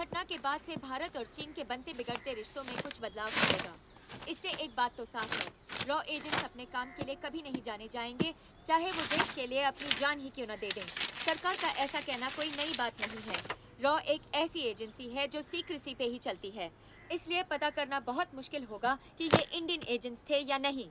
घटना के बाद से भारत और चीन के बनते बिगड़ते रिश्तों में कुछ बदलाव होगा। इससे एक बात तो साफ है, रॉ एजेंट्स अपने काम के लिए कभी नहीं जाने जाएंगे, चाहे वो देश के लिए अपनी जान ही क्यों न दे दें। सरकार का ऐसा कहना कोई नई बात नहीं है। रॉ एक ऐसी एजेंसी है जो सीक्रेसी पे ही चलती है, इसलिए पता करना बहुत मुश्किल होगा कि ये इंडियन एजेंट्स थे या नहीं।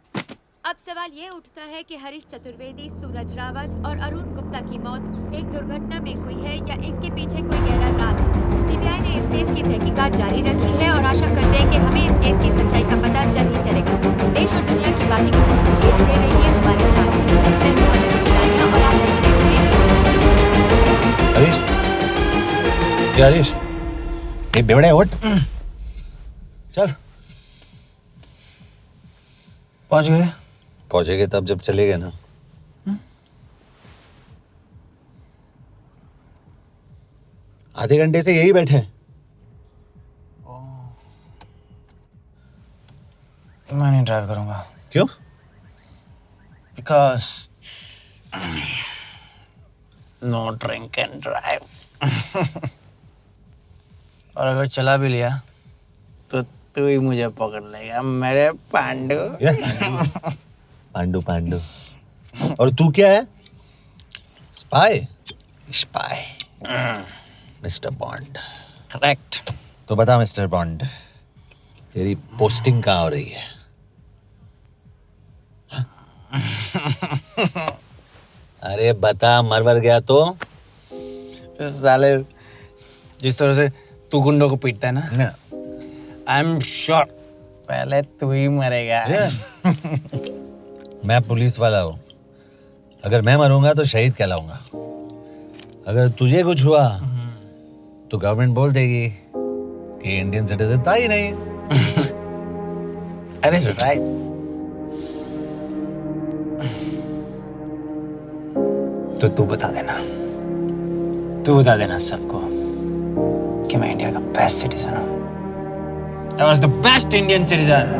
अब सवाल ये उठता है कि हरीश चतुर्वेदी, सूरज रावत और अरुण गुप्ता की मौत एक दुर्घटना में हुई है या इसके पीछे कोई गहरा राज है। सीबीआई ने इस केस की तहकीकात जारी रखी है और आशा करते हैं कि हमें इस केस की सच्चाई का पता जल्द ही चलेगा। देश और दुनिया की बातें खबरों के लिए जुड़े रहिए हमारे साथ। मैं हूं मनोज चिरानिया और आप देख रहे हैं हरीश, क्या हरीश? ये बेवड़े उठ, चल। पहुंचेंगे तब जब चलेंगे ना। आधे घंटे से यही बैठे हैं। मैं नहीं ड्राइव करूंगा। क्यों? Because no drink and drive. और अगर चला भी लिया तो तू ही मुझे पकड़ लेगा मेरे पांडू। पांडू पांडू। और तू क्या है? Spy? Spy. Mister bond. Correct. तो बता मिस्टर बॉन्ड, तेरी पोस्टिंग कहाँ हो रही है? अरे बता, मरवर गया तो? साले जिस तरह से तू गुंडों को पीटता है ना, आई एम श्योर पहले तू ही मरेगा। मैं पुलिस वाला हूँ, अगर मैं मरूंगा तो शहीद कहलाऊंगा। अगर तुझे कुछ हुआ तो गवर्नमेंट बोल देगी कि इंडियन सिटीजन था ही नहीं। अरे राइट। तो तू बता देना सबको कि मैं इंडिया का बेस्ट सिटीजन हूँ। I was the best Indian citizen.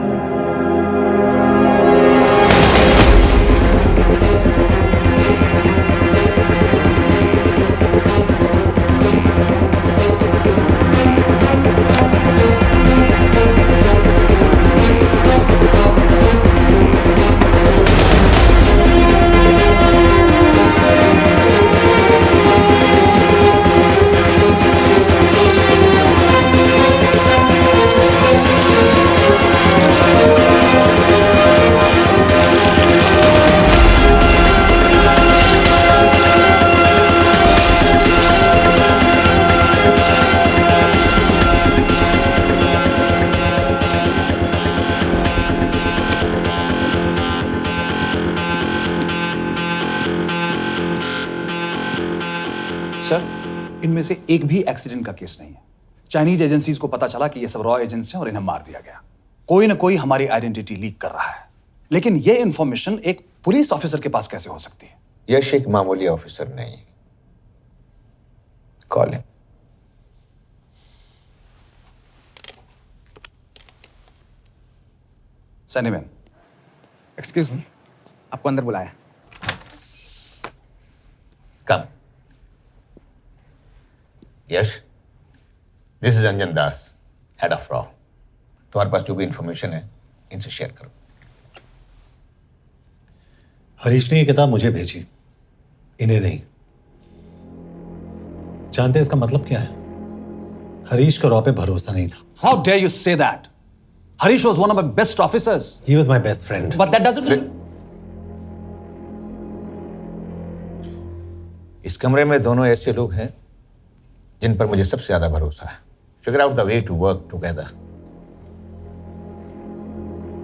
Sir, इनमें से एक भी एक्सीडेंट का केस नहीं है। चाइनीज एजेंसीज को पता चला कि ये सब रॉ एजेंट्स हैं और इन्हें मार दिया गया। कोई ना कोई हमारी आइडेंटिटी लीक कर रहा है, लेकिन ये इंफॉर्मेशन एक पुलिस ऑफिसर के पास कैसे हो सकती है? यश एक मामूली ऑफिसर नहीं। Call him. सैनिमैन, एक्सक्यूज मी, आपको अंदर बुलाया। Come. Yash, this is Anjan Das, head of रॉ। तुम्हारे पास जो भी इंफॉर्मेशन है इनसे शेयर करो। हरीश ने ये किताब मुझे भेजी, इन्हें नहीं। जानते हैं इसका मतलब क्या है? हरीश को रॉ पे भरोसा नहीं था। How dare you say that? Harish was one of my best officers. He was my best friend. But that doesn't. इस कमरे में दोनों ऐसे लोग हैं जिन पर मुझे सबसे ज्यादा भरोसा है। Figure out the way to work together.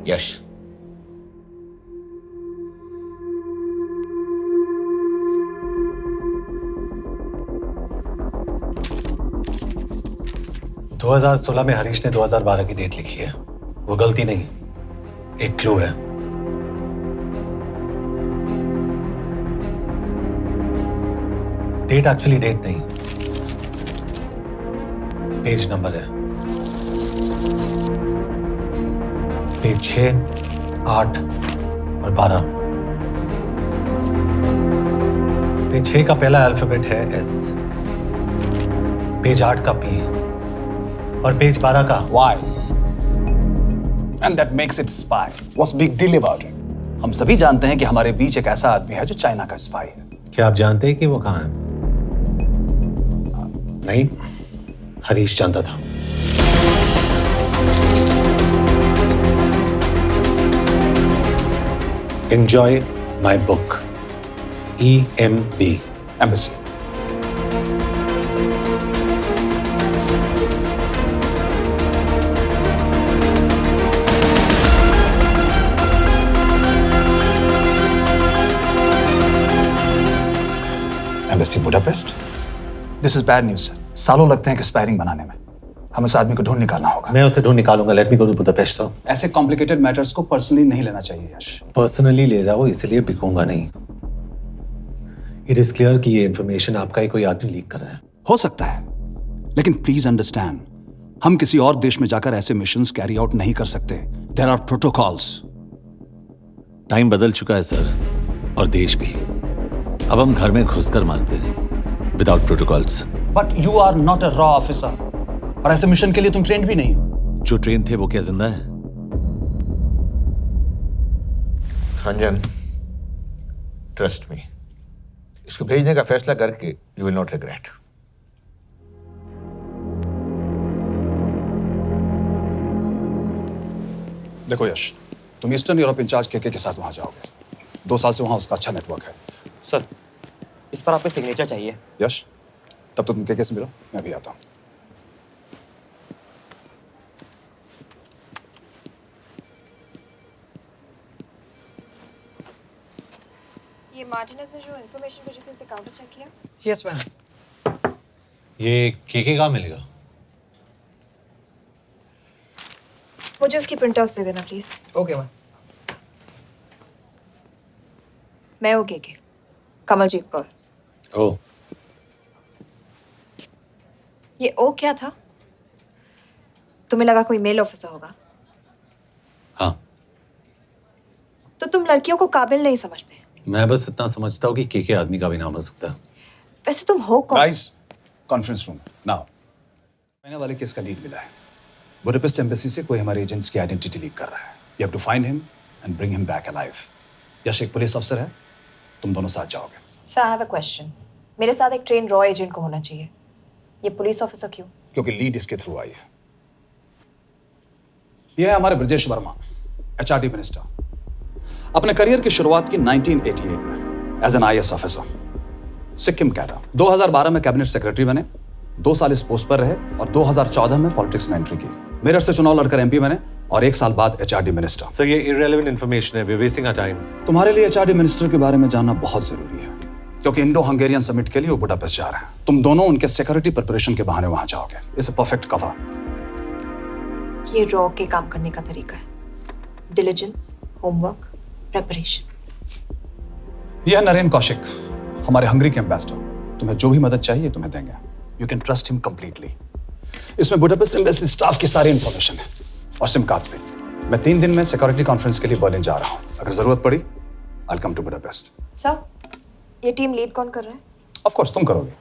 Yash, – 2016 में हरीश ने 2012 की डेट लिखी है। वो गलती नहीं, एक क्लू है। डेट एक्चुअली डेट नहीं, पेज नंबर है। पेज 6, 8 और 12। पेज 6 का पहला अल्फाबेट है S, पेज 8 का P और पेज 12 का Why? And that makes it spy. What's big deal about it? हम सभी जानते हैं कि हमारे बीच एक ऐसा आदमी है जो चाइना का स्पाई है। क्या आप जानते हैं कि वो कहाँ है? नहीं, हरीश जानता था। Enjoy my book, EMB. Embassy. Embassy Budapest? This is bad news, sir. सालों लगते हैं एक्सपायरिंग बनाने में। हमें उस आदमी को ढूंढ निकालना होगा। मैं उसे ढूंढ निकालूंगा। Let me go to Budapest sir. ऐसे कॉम्प्लिकेटेड मैटर्स को पर्सनली नहीं लेना चाहिए यश। पर्सनली ले जाओ, इसलिए बिकूंगा नहीं। इट इज क्लियर कि ये इंफॉर्मेशन आपका ही कोई आदमी लीक कर रहा है। हो सकता है, लेकिन प्लीज अंडरस्टैंड, हम किसी और देश में जाकर ऐसे मिशंस कैरी आउट नहीं कर सकते। There are protocols. टाइम बदल चुका है सर, और देश भी। अब हम घर में घुसकर मारते हैं without protocols. But you are not a रॉ ऑफिसर, और ऐसे मिशन के लिए तुम ट्रेंड भी नहीं हो। जो ट्रेन थे वो क्या जिंदा है? रंजन, ट्रस्ट मी, इसको भेजने का फैसला करके यू विल नॉट रिग्रेट। देखो यश, तुम ईस्टर्न यूरोप इंचार्ज के साथ वहां जाओगे। 2 साल से वहां उसका अच्छा नेटवर्क है। सर, इस पर आपके सिग्नेचर चाहिए। यश, तब तो तुम के से मिलो, मैं भी आता हूं। ये मार्टिनेज ने जो इन्फॉर्मेशन भेजी थी उसे काउंटर चेक किया? Yes ma'am. ये के कहाँ मिलेगा? मुझे उसकी प्रिंटआउट्स दे देना प्लीज। Okay ma'am. मैं हूँ के कमलजीत कौर। ओ, ये ओ क्या था? तुम्हें लगा कोई मेल ऑफिसर होगा? हाँ, तो तुम लड़कियों को काबिल नहीं समझते। मैं बस इतना समझता हूँ कि के आदमी का भी नाम हो सकता है। वैसे तुम हो कौन? Guys, conference room now. China वाले केस का लीड मिला है। बुडापेस्ट एम्बेसी से कोई हमारे एजेंट्स की आइडेंटिटी लीक कर रहा है। You have to find him and bring him back alive. Yash एक पुलिस अफसर है, तुम दोनों साथ जाओगे। Sir, I have a question. मेरे साथ एक ट्रेन रॉ एजेंट को होना चाहिए। ये पुलिस ऑफिसर क्यों? क्योंकि लीड इसके थ्रू आई है। यह है हमारे ब्रजेश वर्मा, एचआरडी मिनिस्टर। अपने करियर की शुरुआत की 1988 में as an IAS officer, Sikkim cadre. 2012 में कैबिनेट सेक्रेटरी बने, 2 साल इस पोस्ट पर रहे और 2014 में पॉलिटिक्स में एंट्री की। मेरठ से चुनाव लड़कर एमपी बने और 1 साल बाद एचआरडी मिनिस्टर। सर, ये इररिलेवेंट इंफॉर्मेशन है। We are wasting our time. तुम्हारे लिए एचआरडी मिनिस्टर के बारे में जानना बहुत जरूरी है, क्योंकि इंडो हंगेरियन समिट के लिए वो बुडापेस्ट जा रहे हैं। तुम दोनों उनके सिक्योरिटी प्रिपरेशन के बहाने वहां जाओगे। It's a perfect cover. ये रॉ के काम करने का तरीका है। Diligence, homework, preparation. यह नरेन कौशिक, हमारे हंगरी के एम्बेसडर। तुम्हें जो भी मदद चाहिए तुम्हें देंगे। You can trust him completely. इसमें बुडापेस्ट एम्बेसी स्टाफ की सारी इंफॉर्मेशन है और सिम कार्ड्स भी। मैं 3 दिन में सिक्योरिटी कॉन्फ्रेंस के लिए बर्लिन जा रहा हूँ। अगर जरूरत पड़ी I will come to Budapest. Sir, ये टीम लीड कौन कर रहा है? ऑफ कोर्स तुम करोगे।